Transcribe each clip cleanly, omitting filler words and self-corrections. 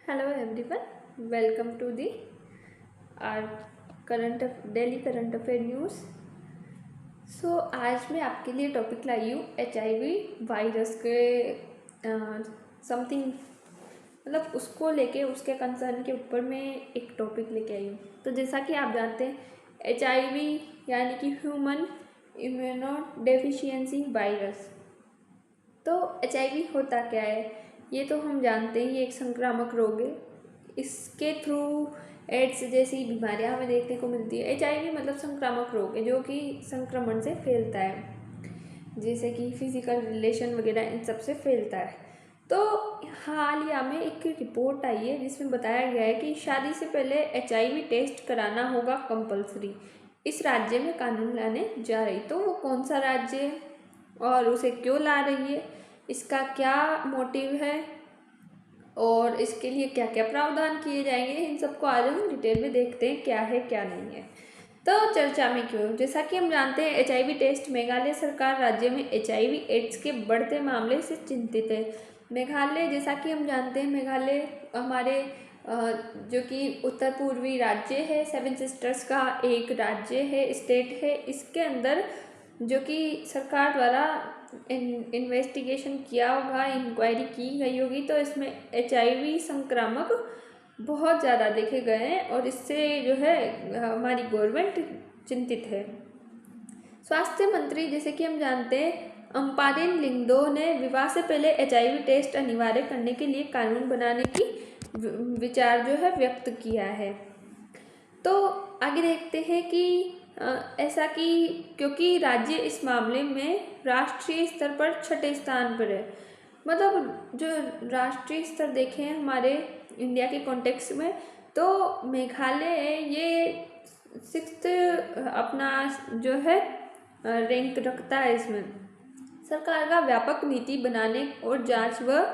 Hello everyone, welcome to the R current daily current affair news. आज मैं आपके लिए टॉपिक लाई हूँ HIV वायरस के समथिंग, मतलब उसको लेके उसके कंसर्न के ऊपर मैं एक टॉपिक लेके आई हूँ। तो जैसा कि आप जानते हैं HIV यानी कि ह्यूमन इम्यूनो डेफिशिएंसी वायरस। तो HIV होता क्या है ये तो हम जानते हैं, ये एक संक्रामक रोग है। इसके थ्रू एड्स जैसी बीमारियां हमें देखने को मिलती है। HIV मतलब संक्रामक रोग है जो कि संक्रमण से फैलता है, जैसे कि फिजिकल रिलेशन वगैरह इन सब से फैलता है। तो हालिया में एक रिपोर्ट आई है जिसमें बताया गया है कि शादी से पहले HIV टेस्ट कराना होगा कंपलसरी। इस राज्य में कानून लाने जा रही, तो वो कौन सा राज्य है और उसे क्यों ला रही है, इसका क्या मोटिव है और इसके लिए क्या क्या प्रावधान किए जाएंगे, इन सबको आज हम डिटेल में देखते हैं क्या है क्या नहीं है। तो चर्चा में क्यों, जैसा कि हम जानते हैं HIV टेस्ट, मेघालय सरकार राज्य में HIV एड्स के बढ़ते मामले से चिंतित है। मेघालय, जैसा कि हम जानते हैं मेघालय हमारे जो कि उत्तर पूर्वी राज्य है, सेवन सिस्टर्स का एक राज्य है, स्टेट है। इसके अंदर जो कि सरकार द्वारा इन्वेस्टिगेशन किया होगा, इंक्वायरी की गई होगी, तो इसमें HIV संक्रामक बहुत ज़्यादा देखे गए हैं और इससे जो है हमारी गवर्नमेंट चिंतित है। स्वास्थ्य मंत्री, जैसे कि हम जानते हैं अम्पारिन लिंगदो ने विवाह से पहले HIV टेस्ट अनिवार्य करने के लिए कानून बनाने की विचार जो है व्यक्त किया है। तो आगे देखते हैं कि ऐसा कि क्योंकि राज्य इस मामले में राष्ट्रीय स्तर पर छठे स्थान पर है, मतलब जो राष्ट्रीय स्तर देखें हमारे इंडिया के कॉन्टेक्स्ट में, तो मेघालय ये सिक्स्थ अपना जो है रैंक रखता है। इसमें सरकार का व्यापक नीति बनाने और जांच व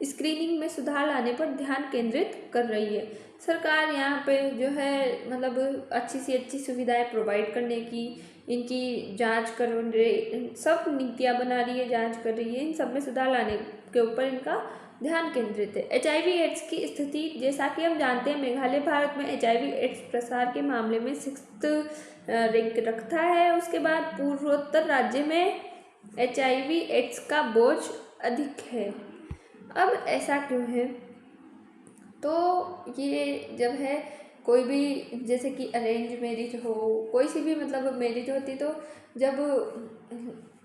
स्क्रीनिंग में सुधार लाने पर ध्यान केंद्रित कर रही है। सरकार यहाँ पे जो है मतलब अच्छी से अच्छी सुविधाएं प्रोवाइड करने की, इनकी जांच कर रही, सब नीतियाँ बना रही है, जांच कर रही है, इन सब में सुधार लाने के ऊपर इनका ध्यान केंद्रित है। HIV एड्स की स्थिति, जैसा कि हम जानते हैं मेघालय भारत में HIV एड्स प्रसार के मामले में सिक्स्थ रैंक रखता है। उसके बाद पूर्वोत्तर राज्य में HIV एड्स का बोझ अधिक है। अब ऐसा क्यों है, तो ये जब है कोई भी, जैसे कि अरेंज मैरिज हो, कोई सी भी मतलब मैरिज होती, तो जब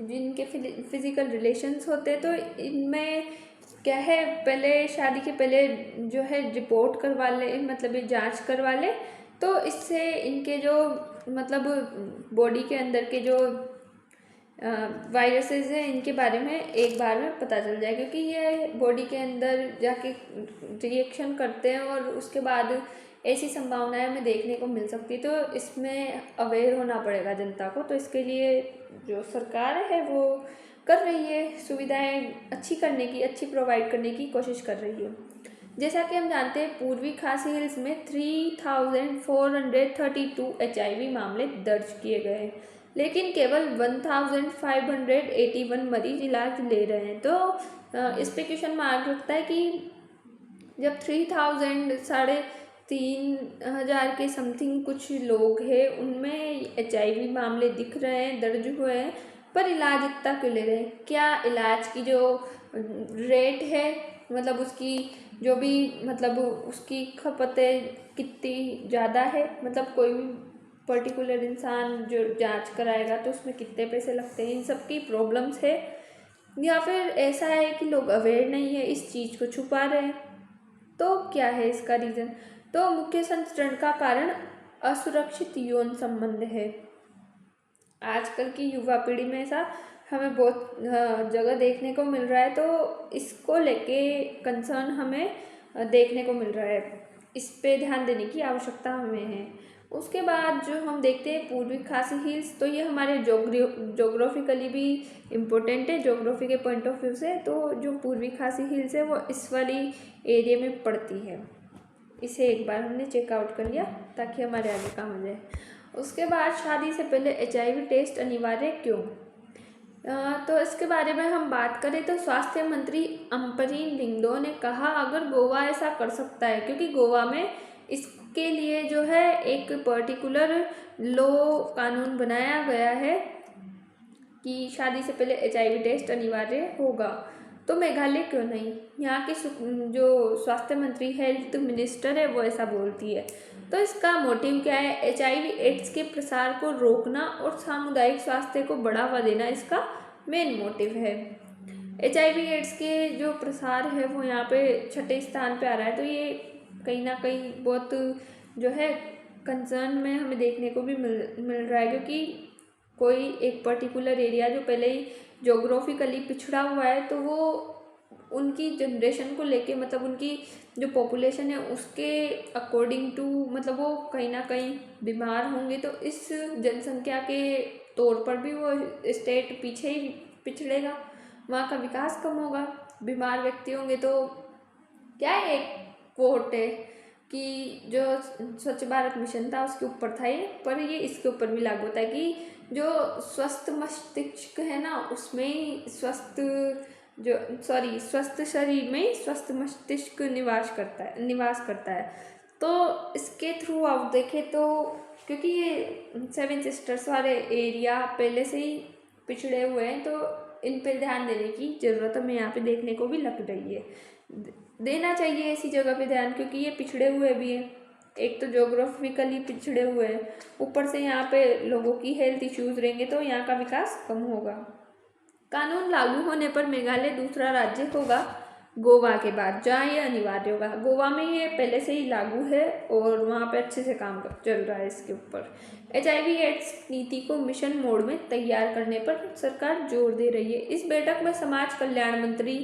जिनके फिजिकल रिलेशंस होते तो इनमें क्या है, पहले शादी के पहले जो है रिपोर्ट करवा ले, मतलब ये जांच करवा ले, तो इससे इनके जो मतलब बॉडी के अंदर के जो वायरसेस हैं इनके बारे में एक बार में पता चल जाए, क्योंकि ये बॉडी के अंदर जाके रिएक्शन करते हैं और उसके बाद ऐसी संभावनाएं हमें देखने को मिल सकती है। तो इसमें अवेयर होना पड़ेगा जनता को, तो इसके लिए जो सरकार है वो कर रही है, सुविधाएं अच्छी करने की, अच्छी प्रोवाइड करने की कोशिश कर रही है। जैसा कि हम जानते हैं पूर्वी खासी हिल्स में 3432 HIV मामले दर्ज किए गए हैं, लेकिन केवल 1581 मरीज इलाज ले रहे हैं। तो इस पे क्वेश्चन मार्क लगता है कि जब 3000 3,500 के समथिंग कुछ लोग हैं उनमें HIV मामले दिख रहे हैं, दर्ज हुए हैं, पर इलाज इतना क्यों ले रहे हैं? क्या इलाज की जो रेट है, मतलब उसकी जो भी मतलब उसकी खपतें कितनी ज़्यादा है, मतलब कोई भी पर्टिकुलर इंसान जो जांच कराएगा तो उसमें कितने पैसे लगते हैं, इन सब की प्रॉब्लम्स है, या फिर ऐसा है कि लोग अवेयर नहीं है, इस चीज़ को छुपा रहे हैं। तो क्या है इसका रीज़न? तो मुख्य संचरण का कारण असुरक्षित यौन संबंध है। आजकल की युवा पीढ़ी में ऐसा हमें बहुत जगह देखने को मिल रहा है, तो इसको लेके कंसर्न हमें देखने को मिल रहा है, इस पे ध्यान देने की आवश्यकता हमें है। उसके बाद जो हम देखते हैं पूर्वी खासी हिल्स, तो ये हमारे जोग्राफिकली भी इम्पोर्टेंट है, जोग्राफी के पॉइंट ऑफ व्यू से। तो जो पूर्वी खासी हिल्स है वो इस वाली एरिया में पड़ती है, इसे एक बार हमने चेकआउट कर लिया ताकि हमारे आगे काम हो जाए। उसके बाद शादी से पहले HIV टेस्ट अनिवार्य क्यों? तो इसके बारे में हम बात करें तो स्वास्थ्य मंत्री अम्बरीश लिंगडो ने कहा अगर गोवा ऐसा कर सकता है, क्योंकि गोवा में इसके लिए जो है एक पर्टिकुलर लॉ कानून बनाया गया है कि शादी से पहले HIV टेस्ट अनिवार्य होगा, तो मेघालय क्यों नहीं। यहाँ की जो स्वास्थ्य मंत्री हेल्थ मिनिस्टर है वो ऐसा बोलती है। तो इसका मोटिव क्या है, HIV एड्स के प्रसार को रोकना और सामुदायिक स्वास्थ्य को बढ़ावा देना इसका मेन मोटिव है। HIV एड्स के जो प्रसार है वो यहाँ पे 6ठे स्थान पे आ रहा है, तो ये कहीं ना कहीं बहुत जो है कंसर्न में हमें देखने को भी मिल रहा है, क्योंकि कोई एक पर्टिकुलर एरिया जो पहले ही जोग्राफिकली पिछड़ा हुआ है, तो वो उनकी जनरेशन को लेके, मतलब उनकी जो पॉपुलेशन है उसके अकॉर्डिंग टू, मतलब वो कहीं ना कहीं बीमार होंगे, तो इस जनसंख्या के तौर पर भी वो स्टेट पीछे ही पिछड़ेगा, वहाँ का विकास कम होगा। बीमार व्यक्ति होंगे तो क्या है, एक कोट है कि जो स्वच्छ भारत मिशन था उसके ऊपर था ये, पर ये इसके ऊपर भी लागू होता है कि जो स्वस्थ मस्तिष्क है ना, उसमें स्वस्थ शरीर में स्वस्थ मस्तिष्क निवास करता है। तो इसके थ्रू आप देखें तो, क्योंकि ये 7 सिस्टर्स वाले एरिया पहले से ही पिछड़े हुए हैं, तो इन पर ध्यान देने की ज़रूरत हमें यहाँ पे देखने को भी लग रही है। देना चाहिए ऐसी जगह पे ध्यान, क्योंकि ये पिछड़े हुए भी हैं, एक तो जोग्राफिकली पिछड़े हुए हैं, ऊपर से यहाँ पे लोगों की हेल्थ इश्यूज रहेंगे तो यहाँ का विकास कम होगा। कानून लागू होने पर मेघालय दूसरा राज्य होगा गोवा के बाद जहाँ ये अनिवार्य होगा। गोवा में ये पहले से ही लागू है और वहाँ पे अच्छे से काम चल रहा है इसके ऊपर। HIV एड्स नीति को मिशन मोड में तैयार करने पर सरकार जोर दे रही है। इस बैठक में समाज कल्याण मंत्री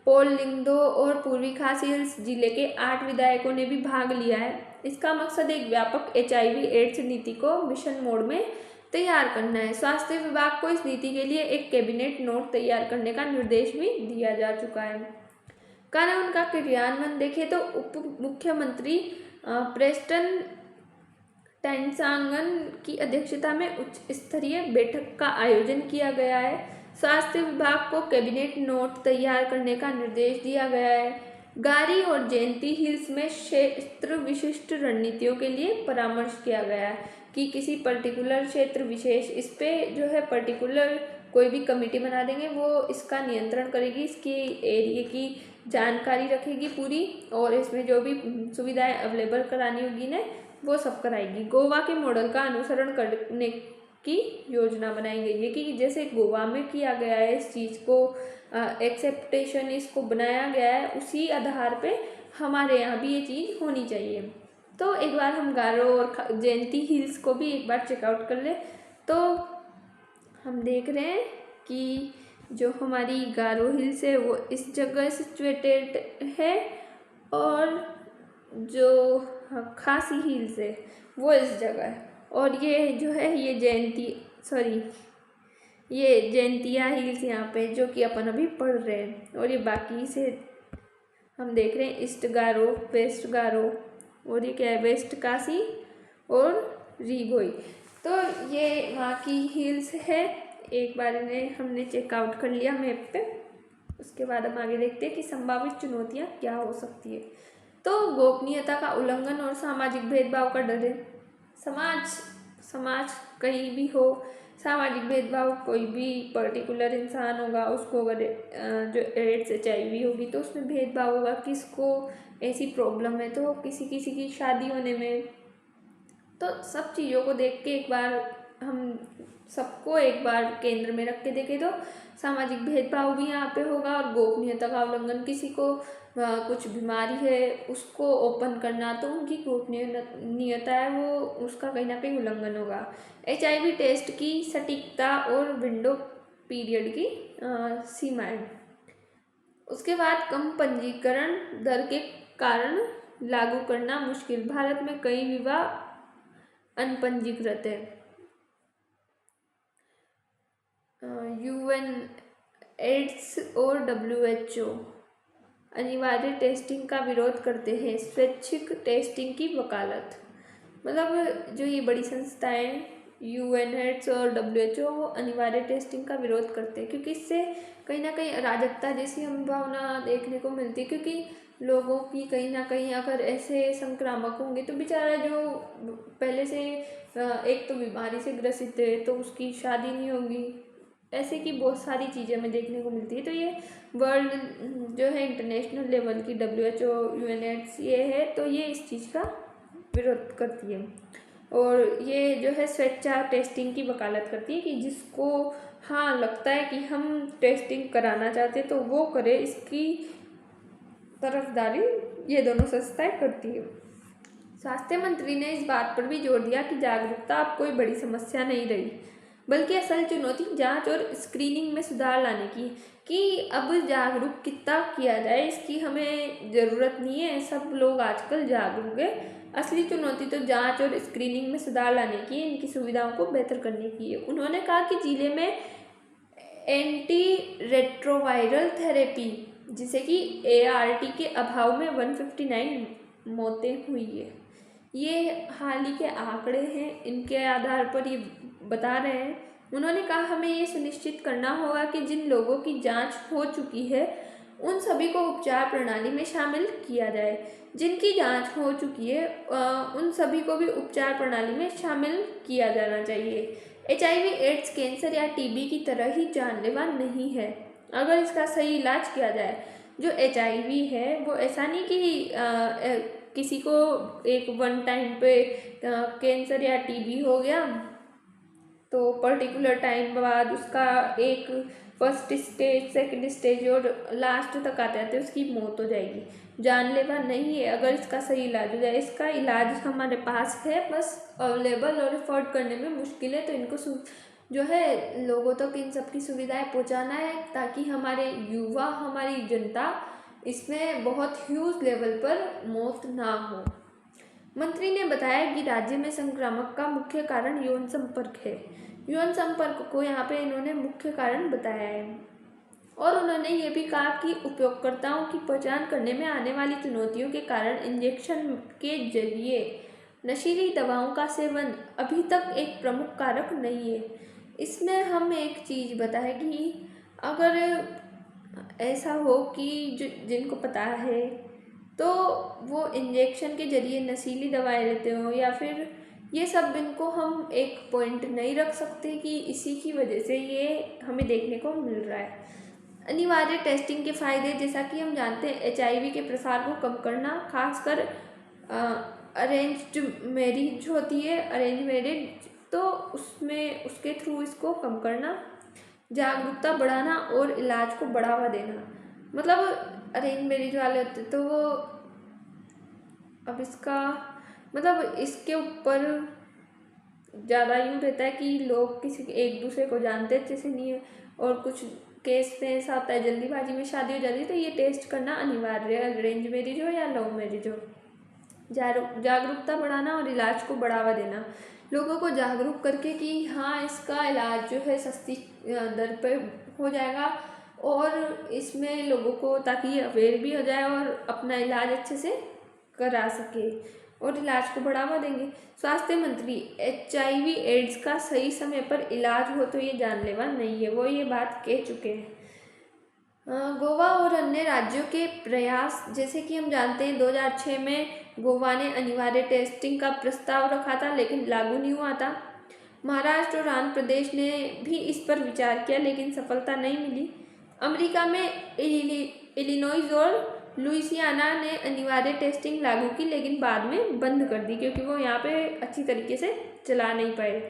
पॉल लिंगडो और पूर्वी खासी हिल्स जिले के 8 विधायकों ने भी भाग लिया है। इसका मकसद एक व्यापक HIV एड्स नीति को मिशन मोड में तैयार करना है। स्वास्थ्य विभाग को इस नीति के लिए एक कैबिनेट नोट तैयार करने का निर्देश भी दिया जा चुका है। कानून का क्रियान्वयन देखें तो उप मुख्यमंत्री प्रेस्टन टेंसांगन की अध्यक्षता में उच्च स्तरीय बैठक का आयोजन किया गया है। स्वास्थ्य विभाग को कैबिनेट नोट तैयार करने का निर्देश दिया गया है। गारी और जयंती हिल्स में क्षेत्र विशिष्ट रणनीतियों के लिए परामर्श किया गया है कि किसी पर्टिकुलर क्षेत्र विशेष इस पे जो है पर्टिकुलर कोई भी कमेटी बना देंगे, वो इसका नियंत्रण करेगी, इसकी एरिया की जानकारी रखेगी पूरी, और इसमें जो भी सुविधाएं अवेलेबल करानी होगी ना वो सब कराएगी। गोवा के मॉडल का अनुसरण करने की योजना बनाई गई है कि जैसे गोवा में किया गया है इस चीज़ को एक्सेप्टेशन इसको बनाया गया है, उसी आधार पे हमारे यहाँ भी ये चीज़ होनी चाहिए। तो एक बार हम गारो और जयंती हिल्स को भी एक बार चेकआउट कर ले, तो हम देख रहे हैं कि जो हमारी गारो हिल्स है वो इस जगह सिचुएटेड है, और जो खासी हिल्स है वो इस जगह है, और ये जो है ये जयंतिया हिल्स यहाँ पे जो कि अपन अभी पढ़ रहे हैं, और ये बाकी से हम देख रहे हैं ईस्ट गारो, वेस्ट गारो, और ये क्या है वेस्ट काशी और रीगोई। तो ये वहाँ की हिल्स है, एक बार इन्हें हमने चेकआउट कर लिया मैप पे। उसके बाद हम आगे देखते हैं कि संभावित चुनौतियाँ क्या हो सकती है। तो गोपनीयता का उल्लंघन और सामाजिक भेदभाव का डर है। समाज कहीं भी हो, सामाजिक भेदभाव, कोई भी पर्टिकुलर इंसान होगा उसको अगर जो एड्स HIV होगी तो उसमें भेदभाव होगा, किसको ऐसी प्रॉब्लम है तो किसी किसी की शादी होने में, तो सब चीज़ों को देख के एक बार हम सबको एक बार केंद्र में रख के देखें तो सामाजिक भेदभाव भी यहाँ पे होगा, और गोपनीयता का उल्लंघन, किसी को कुछ बीमारी है उसको ओपन करना, तो उनकी गोपनीयता है वो उसका कहीं ना कहीं उल्लंघन होगा। HIV टेस्ट की सटीकता और विंडो पीरियड की सीमाएं। उसके बाद कम पंजीकरण दर के कारण लागू करना मुश्किल, भारत में कई विवाह अनपंजीकृत है। UN एड्स और WHO अनिवार्य टेस्टिंग का विरोध करते हैं, स्वैच्छिक टेस्टिंग की वकालत। मतलब जो ये बड़ी संस्थाएं यूएनएड्स और WHO वो अनिवार्य टेस्टिंग का विरोध करते हैं, क्योंकि इससे कहीं ना कहीं अराजकता जैसी हम भावना देखने को मिलती है। क्योंकि लोगों की कहीं ना कहीं अगर ऐसे संक्रामक होंगे तो बेचारा जो पहले से एक तो बीमारी से ग्रसित है तो उसकी शादी नहीं होगी, ऐसे की बहुत सारी चीज़ें हमें देखने को मिलती है। तो ये वर्ल्ड जो है इंटरनेशनल लेवल की WHO यूएनएड्स ये है, तो ये इस चीज़ का विरोध करती है। और ये जो है स्वेच्छा टेस्टिंग की वकालत करती है कि जिसको हाँ लगता है कि हम टेस्टिंग कराना चाहते हैं तो वो करे, इसकी तरफदारी ये दोनों संस्थाएं करती है। स्वास्थ्य मंत्री ने इस बात पर भी जोर दिया कि जागरूकता अब कोई बड़ी समस्या नहीं रही, बल्कि असल चुनौती जांच और स्क्रीनिंग में सुधार लाने की, कि अब जागरूक कितना किया जाए इसकी हमें ज़रूरत नहीं है, सब लोग आजकल जागरूक है। असली चुनौती तो जांच और स्क्रीनिंग में सुधार लाने की, इनकी सुविधाओं को बेहतर करने की है। उन्होंने कहा कि जिले में एंटी रेट्रोवायरल थेरेपी जिसे कि ART के अभाव में 159 मौतें हुई है। ये हाल ही के आंकड़े हैं, इनके आधार पर ये बता रहे हैं। उन्होंने कहा हमें ये सुनिश्चित करना होगा कि जिन लोगों की जांच हो चुकी है उन सभी को उपचार प्रणाली में शामिल किया जाए। जिनकी जांच हो चुकी है उन सभी को भी उपचार प्रणाली में शामिल किया जाना चाहिए। HIV एड्स कैंसर या TB की तरह ही जानलेवा नहीं है अगर इसका सही इलाज किया जाए। जो HIV है वो ऐसा नहीं कि किसी को एक वन टाइम पे कैंसर या TB हो गया तो पर्टिकुलर टाइम बाद उसका एक फर्स्ट स्टेज, सेकंड स्टेज और लास्ट तक आते आते उसकी मौत हो जाएगी। जानलेवा नहीं है अगर इसका सही इलाज हो जाए। इसका इलाज हमारे पास है, बस अवेलेबल और अफोर्ड करने में मुश्किल है, तो इनको जो है लोगों तक इन सब की सुविधाएं पहुंचाना है ताकि हमारे युवा, हमारी जनता इसमें बहुत ह्यूज लेवल पर मौत ना हो। मंत्री ने बताया कि राज्य में संक्रामक का मुख्य कारण यौन संपर्क है। यौन संपर्क को यहाँ पे इन्होंने मुख्य कारण बताया है और उन्होंने ये भी कहा कि उपयोगकर्ताओं की पहचान करने में आने वाली चुनौतियों के कारण इंजेक्शन के जरिए नशीली दवाओं का सेवन अभी तक एक प्रमुख कारक नहीं है। इसमें हम एक चीज़ बताएं कि अगर ऐसा हो कि जिनको पता है तो वो इंजेक्शन के जरिए नशीली दवाएं लेते हो या फिर ये सब, इनको हम एक पॉइंट नहीं रख सकते कि इसी की वजह से ये हमें देखने को मिल रहा है। अनिवार्य टेस्टिंग के फ़ायदे, जैसा कि हम जानते हैं HIV के प्रसार को कम करना, खासकर अरेंज्ड मैरिज होती है, अरेंज मैरिज, तो उसमें उसके थ्रू इसको कम करना, जागरूकता बढ़ाना और इलाज को बढ़ावा देना। मतलब अरेंज मैरिज वाले होते तो वो अब इसका मतलब इसके ऊपर ज़्यादा यूँ रहता है कि लोग किसी एक दूसरे को जानते अच्छे से नहीं है और कुछ केस में ऐसा होता है जल्दीबाजी में शादी हो जाती है, तो ये टेस्ट करना अनिवार्य है, अरेंज मैरिज हो या लव मैरिज हो। जागरूकता बढ़ाना और इलाज को बढ़ावा देना, लोगों को जागरूक करके कि हाँ इसका इलाज जो है सस्ती दर पे हो जाएगा और इसमें लोगों को ताकि ये अवेयर भी हो जाए और अपना इलाज अच्छे से करा सके और इलाज को बढ़ावा देंगे। स्वास्थ्य मंत्री HIV एड्स का सही समय पर इलाज हो तो ये जानलेवा नहीं है, वो ये बात कह चुके हैं। गोवा और अन्य राज्यों के प्रयास, जैसे कि हम जानते हैं 2006 में गोवा ने अनिवार्य टेस्टिंग का प्रस्ताव रखा था लेकिन लागू नहीं हुआ था। महाराष्ट्र और आंध्र प्रदेश ने भी इस पर विचार किया लेकिन सफलता नहीं मिली। अमेरिका में इलिनॉइस और लुइसियाना ने अनिवार्य टेस्टिंग लागू की लेकिन बाद में बंद कर दी क्योंकि वो यहाँ पे अच्छी तरीके से चला नहीं पाए।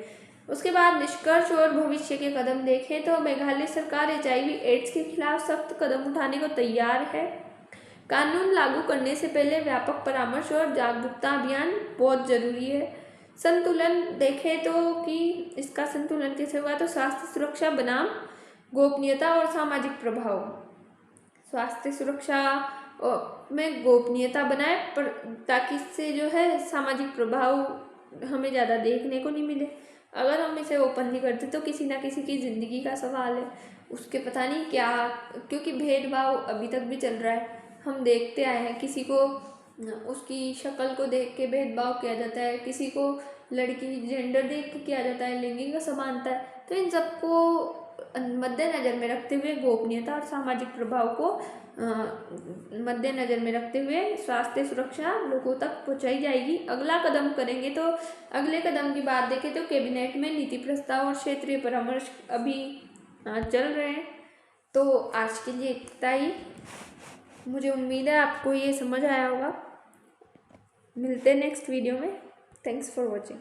उसके बाद निष्कर्ष और भविष्य के कदम देखें तो मेघालय सरकार HIV एड्स के खिलाफ सख्त कदम उठाने को तैयार है। कानून लागू करने से पहले व्यापक परामर्श और जागरूकता अभियान बहुत ज़रूरी है। संतुलन देखें तो कि इसका संतुलन कैसे हुआ, तो स्वास्थ्य सुरक्षा बनाम गोपनीयता और सामाजिक प्रभाव। स्वास्थ्य सुरक्षा में गोपनीयता बनाए पर ताकि इससे जो है सामाजिक प्रभाव हमें ज़्यादा देखने को नहीं मिले। अगर हम इसे ओपनली करते तो किसी ना किसी की ज़िंदगी का सवाल है, उसके पता नहीं क्या, क्योंकि भेदभाव अभी तक भी चल रहा है। हम देखते आए हैं किसी को उसकी शक्ल को देख के भेदभाव किया जाता है, किसी को लड़की जेंडर देख के किया जाता है, लैंगिक असमानता है। तो इन सबको मद्देनज़र में रखते हुए गोपनीयता और सामाजिक प्रभाव को मद्देनज़र में रखते हुए स्वास्थ्य सुरक्षा लोगों तक पहुंचाई जाएगी। अगला कदम करेंगे तो अगले कदम की बात देखें तो कैबिनेट में नीति प्रस्ताव और क्षेत्रीय परामर्श अभी चल रहे हैं। तो आज के लिए इतना ही। मुझे उम्मीद है आपको ये समझ आया होगा। मिलते हैं नेक्स्ट वीडियो में। Thanks for watching.